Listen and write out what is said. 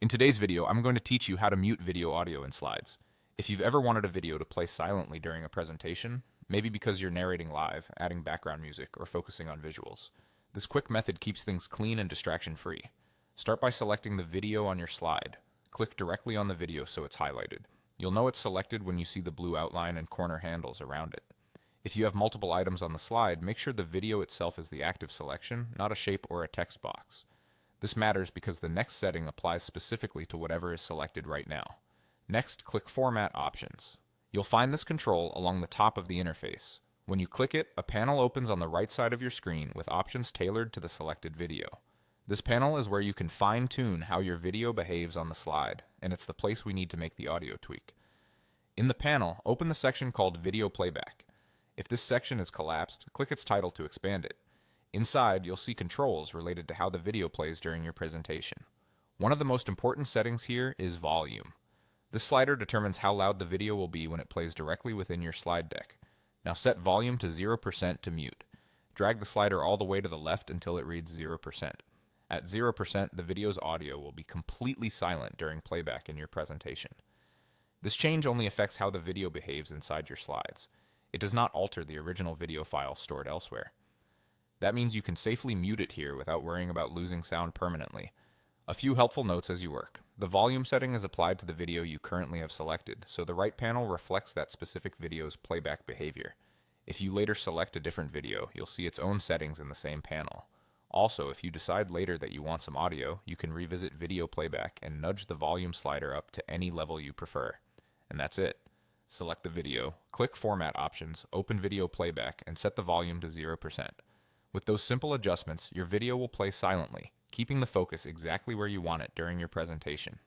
In today's video, I'm going to teach you how to mute video audio in slides. If you've ever wanted a video to play silently during a presentation, maybe because you're narrating live, adding background music, or focusing on visuals, this quick method keeps things clean and distraction-free. Start by selecting the video on your slide. Click directly on the video so it's highlighted. You'll know it's selected when you see the blue outline and corner handles around it. If you have multiple items on the slide, make sure the video itself is the active selection, not a shape or a text box. This matters because the next setting applies specifically to whatever is selected right now. Next, click Format Options. You'll find this control along the top of the interface. When you click it, a panel opens on the right side of your screen with options tailored to the selected video. This panel is where you can fine-tune how your video behaves on the slide, and it's the place we need to make the audio tweak. In the panel, open the section called Video Playback. If this section is collapsed, click its title to expand it. Inside, you'll see controls related to how the video plays during your presentation. One of the most important settings here is volume. This slider determines how loud the video will be when it plays directly within your slide deck. Now set volume to 0% to mute. Drag the slider all the way to the left until it reads 0%. At 0%, the video's audio will be completely silent during playback in your presentation. This change only affects how the video behaves inside your slides. It does not alter the original video file stored elsewhere. That means you can safely mute it here without worrying about losing sound permanently. A few helpful notes as you work. The volume setting is applied to the video you currently have selected, so the right panel reflects that specific video's playback behavior. If you later select a different video, you'll see its own settings in the same panel. Also, if you decide later that you want some audio, you can revisit video playback and nudge the volume slider up to any level you prefer. And that's it. Select the video, click Format Options, open Video Playback, and set the volume to 0%. With those simple adjustments, your video will play silently, keeping the focus exactly where you want it during your presentation.